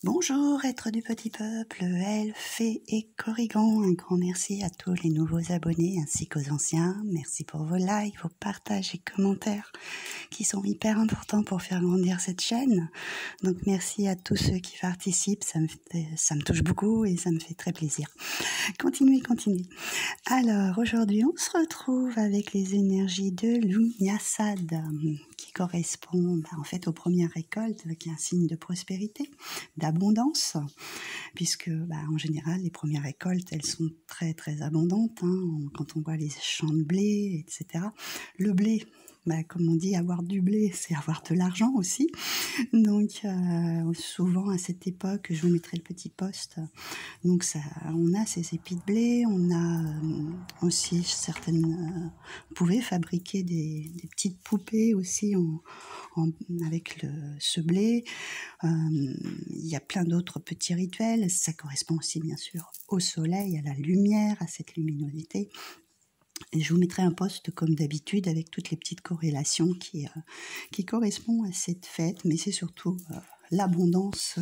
Bonjour, êtres du petit peuple, elfes, fées et corrigans. Un grand merci à tous les nouveaux abonnés ainsi qu'aux anciens. Merci pour vos likes, vos partages et commentaires qui sont hyper importants pour faire grandir cette chaîne. Donc merci à tous ceux qui participent, ça me touche beaucoup et ça me fait très plaisir. Continuez. Alors aujourd'hui on se retrouve avec les énergies de l'Unyasad qui correspondent en fait aux premières récoltes, qui est un signe de prospérité, d'abondance, puisque en général les premières récoltes elles sont très très abondantes, quand on voit les champs de blé, etc. Le blé, comme on dit, avoir du blé, c'est avoir de l'argent aussi. Donc souvent à cette époque, je vous mettrai le petit post, donc on a ces épis de blé, on a aussi certaines... vous pouvez fabriquer des petites poupées aussi avec ce blé. Il y a plein d'autres petits rituels, ça correspond aussi bien sûr au soleil, à la lumière, à cette luminosité. Et je vous mettrai un post comme d'habitude avec toutes les petites corrélations qui correspondent à cette fête, mais c'est surtout l'abondance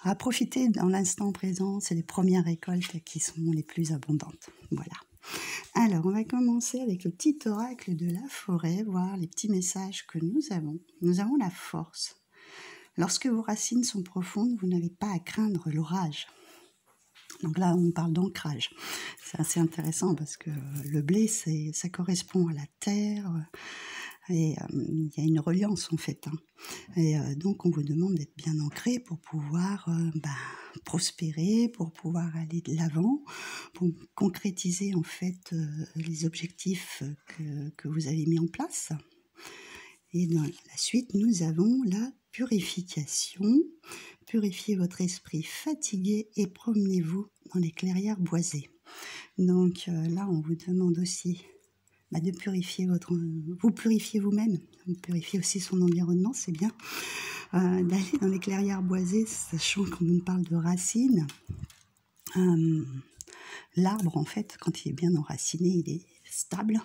à profiter dans l'instant présent. C'est les premières récoltes qui sont les plus abondantes. Voilà. Alors, on va commencer avec le petit oracle de la forêt, voir les petits messages que nous avons. Nous avons la force. Lorsque vos racines sont profondes, vous n'avez pas à craindre l'orage. Donc là, on parle d'ancrage. C'est assez intéressant parce que le blé, ça correspond à la terre et il y a une reliance en fait. Et donc, on vous demande d'être bien ancré pour pouvoir prospérer, pour pouvoir aller de l'avant, pour concrétiser en fait les objectifs que vous avez mis en place. Et dans la suite, nous avons la purification. Purifiez votre esprit fatigué et promenez-vous dans les clairières boisées. Donc là, on vous demande aussi de purifier vous purifiez vous-même, vous purifiez aussi son environnement, c'est bien. D'aller dans les clairières boisées, sachant qu'on parle de racines. L'arbre, en fait, quand il est bien enraciné, il est stable,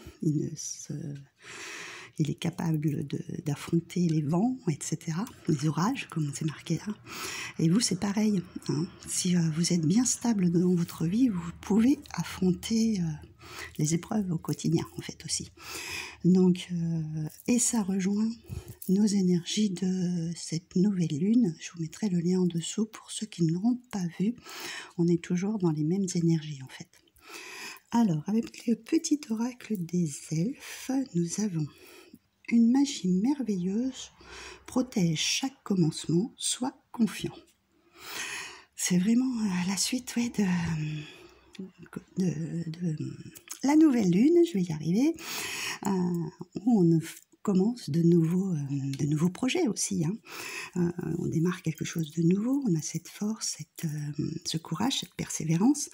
il est capable d'affronter les vents, etc., les orages, comme c'est marqué là. Et vous, c'est pareil. Si vous êtes bien stable dans votre vie, vous pouvez affronter les épreuves au quotidien, en fait, aussi. Donc, et ça rejoint nos énergies de cette nouvelle lune. Je vous mettrai le lien en dessous pour ceux qui ne l'auront pas vu. On est toujours dans les mêmes énergies, en fait. Alors, avec le petit oracle des elfes, nous avons une magie merveilleuse protège chaque commencement, sois confiant. C'est vraiment la suite de la nouvelle lune, je vais y arriver, où on commence de nouveaux projets aussi. On démarre quelque chose de nouveau, on a cette force, ce courage, cette persévérance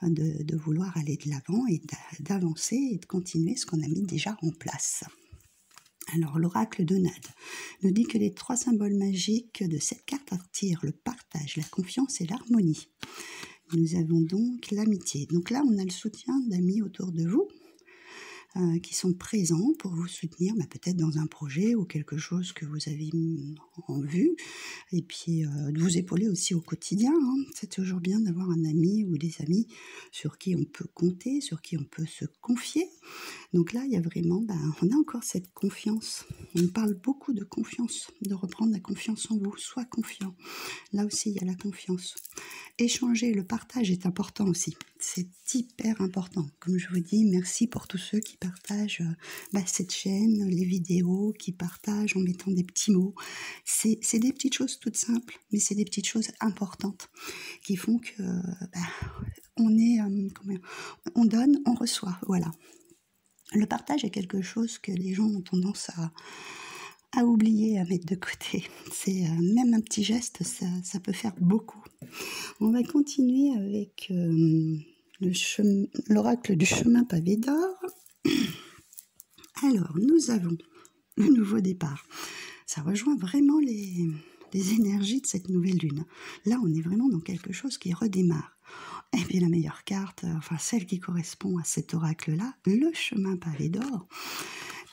de vouloir aller de l'avant et d'avancer et de continuer ce qu'on a mis déjà en place. Alors, l'oracle de Nade nous dit que les 3 symboles magiques de cette carte attirent le partage, la confiance et l'harmonie. Nous avons donc l'amitié. Donc là, on a le soutien d'amis autour de vous qui sont présents pour vous soutenir, peut-être dans un projet ou quelque chose que vous avez en vue. Et puis, de vous épauler aussi au quotidien. C'est toujours bien d'avoir un ami ou des amis sur qui on peut compter, sur qui on peut se confier. Donc là, il y a vraiment, on a encore cette confiance. On parle beaucoup de confiance, de reprendre la confiance en vous. Sois confiant. Là aussi, il y a la confiance. Échanger, le partage est important aussi. C'est hyper important. Comme je vous dis, merci pour tous ceux qui partagent cette chaîne, les vidéos, qui partagent en mettant des petits mots. C'est des petites choses toutes simples, mais c'est des petites choses importantes qui font que on donne, on reçoit. Voilà. Le partage est quelque chose que les gens ont tendance à oublier, à mettre de côté. C'est même un petit geste, ça peut faire beaucoup. On va continuer avec l'oracle du chemin pavé d'or. Alors, nous avons le nouveau départ. Ça rejoint vraiment les énergies de cette nouvelle lune. Là, on est vraiment dans quelque chose qui redémarre. Et puis la meilleure carte, celle qui correspond à cet oracle-là, le chemin pavé d'or,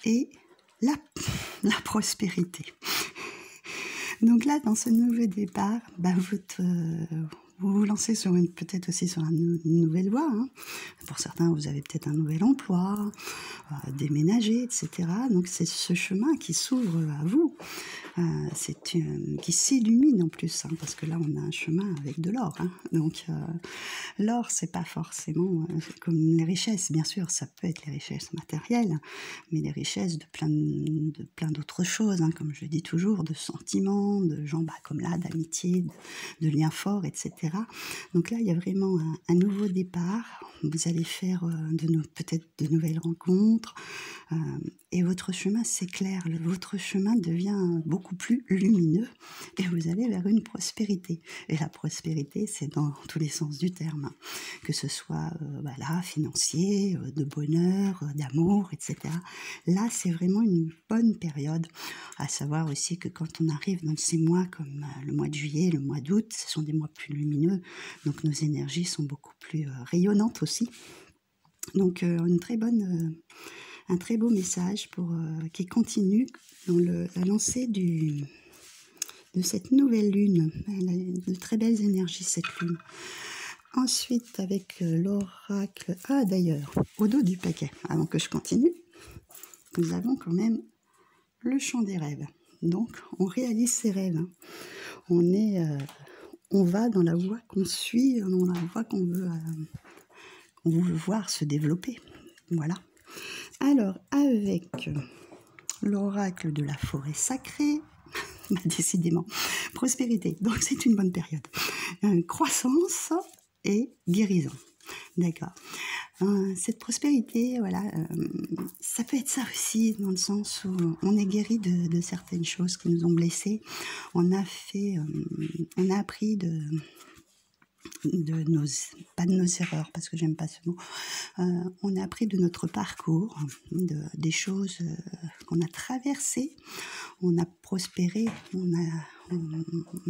et la prospérité. Donc là, dans ce nouveau départ, vous vous lancez sur peut-être aussi sur une nouvelle voie. Hein. Pour certains, vous avez peut-être un nouvel emploi, déménager, etc. Donc c'est ce chemin qui s'ouvre à vous, qui s'illumine en plus, hein, parce que là, on a un chemin avec de l'or. Hein. Donc l'or, c'est pas forcément comme les richesses, bien sûr, ça peut être les richesses matérielles, mais les richesses de plein d'autres choses, hein, comme je dis toujours, de sentiments, de gens comme là, d'amitié, de liens forts, etc. Donc là, il y a vraiment un nouveau départ. Vous allez faire peut-être de nouvelles rencontres, et votre chemin s'éclaire, votre chemin devient beaucoup plus lumineux, et vous allez vers une prospérité. Et la prospérité, c'est dans tous les sens du terme, que ce soit financier, de bonheur, d'amour, etc. Là, c'est vraiment une bonne période. À savoir aussi que quand on arrive dans ces mois comme le mois de juillet, le mois d'août, ce sont des mois plus lumineux, donc nos énergies sont beaucoup plus rayonnantes aussi. Donc un très beau message qui continue dans la lancée de cette nouvelle lune. Elle a de très belles énergies, cette lune. Ensuite, avec l'oracle... Ah, d'ailleurs, au dos du paquet, avant que je continue, nous avons quand même le champ des rêves. Donc, on réalise ses rêves. Hein. On va dans la voie qu'on suit, dans la voie qu'on veut voir se développer. Voilà. Alors, avec l'oracle de la forêt sacrée, décidément, prospérité, donc c'est une bonne période. Croissance et guérison. D'accord. Cette prospérité, voilà, ça peut être ça aussi, dans le sens où on est guéri de certaines choses qui nous ont blessés. On a appris pas de nos erreurs, parce que j'aime pas ce mot, on a appris de notre parcours, des choses qu'on a traversées, on a prospéré, on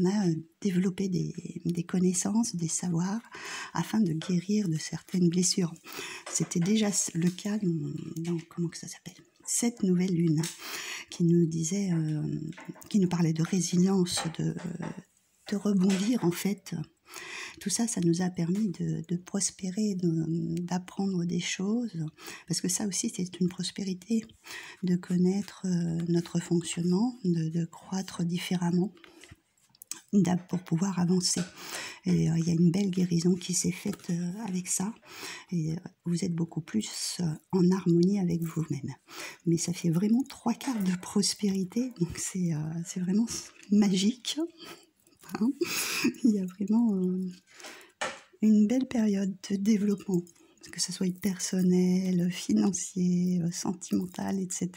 a développé des connaissances, des savoirs, afin de guérir de certaines blessures. C'était déjà le cas dans comment que ça s'appelle, cette nouvelle lune, qui nous disait, qui nous parlait de résilience, de rebondir en fait. Tout ça, ça nous a permis de prospérer, d'apprendre des choses, parce que ça aussi, c'est une prospérité, de connaître notre fonctionnement, de croître différemment, pour pouvoir avancer. Et il y a une belle guérison qui s'est faite avec ça, et vous êtes beaucoup plus en harmonie avec vous-même. Mais ça fait vraiment 3/4 de prospérité, donc c'est vraiment magique. Hein. Il y a vraiment une belle période de développement, que ce soit personnel, financier, sentimental, etc.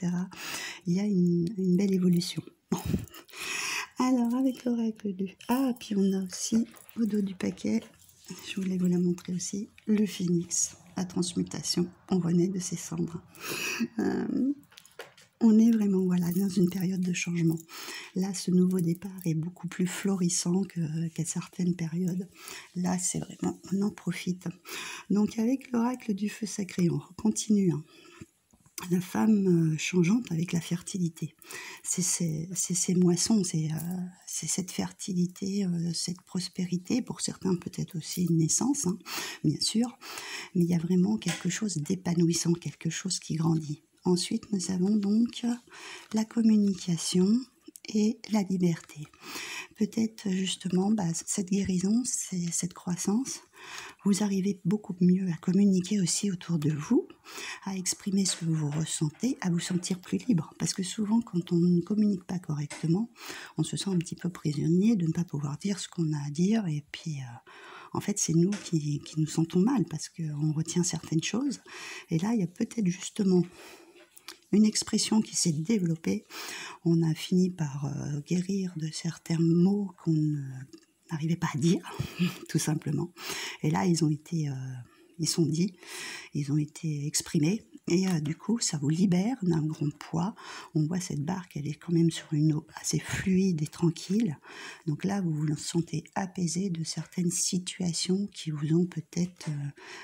Il y a une belle évolution. Bon. Alors, avec l'oracle du... Ah, puis on a aussi, au dos du paquet, je voulais vous la montrer aussi, le phénix, la transmutation. On renaît de ses cendres. On est vraiment dans une période de changement. Là, ce nouveau départ est beaucoup plus florissant qu'à certaines périodes. Là, c'est vraiment, on en profite. Donc, avec l'oracle du feu sacré, on continue. Hein. La femme changeante avec la fertilité. C'est ces moissons, c'est cette fertilité, cette prospérité, pour certains peut-être aussi une naissance, hein, bien sûr, mais il y a vraiment quelque chose d'épanouissant, quelque chose qui grandit. Ensuite, nous avons donc la communication et la liberté. Peut-être justement cette guérison, cette croissance, vous arrivez beaucoup mieux à communiquer aussi autour de vous, à exprimer ce que vous ressentez, à vous sentir plus libre. Parce que souvent, quand on ne communique pas correctement, on se sent un petit peu prisonnier de ne pas pouvoir dire ce qu'on a à dire. Et puis, en fait, c'est nous qui nous sentons mal parce qu'on retient certaines choses. Et là, il y a peut-être justement une expression qui s'est développée. On a fini par guérir de certains mots qu'on n'arrivait pas à dire, tout simplement. Et là, ils sont dits, ils ont été exprimés. Et du coup, ça vous libère d'un grand poids. On voit cette barque, elle est quand même sur une eau assez fluide et tranquille. Donc là, vous vous sentez apaisé de certaines situations qui vous ont peut-être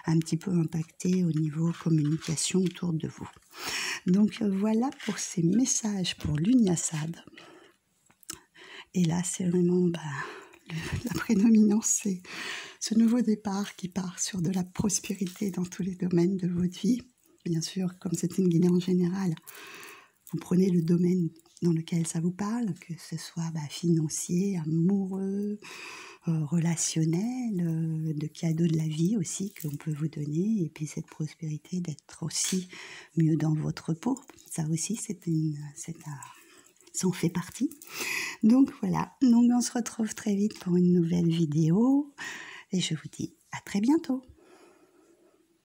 un petit peu impacté au niveau communication autour de vous. Donc voilà pour ces messages pour l'Unyasad. Et là, c'est vraiment la prédominance, c'est ce nouveau départ qui part sur de la prospérité dans tous les domaines de votre vie. Bien sûr, comme c'est une guidée en général, vous prenez le domaine dans lequel ça vous parle, que ce soit financier, amoureux, relationnel, de cadeaux de la vie aussi qu'on peut vous donner, et puis cette prospérité d'être aussi mieux dans votre peau. Ça aussi, ça en fait partie. Donc voilà, on se retrouve très vite pour une nouvelle vidéo et je vous dis à très bientôt.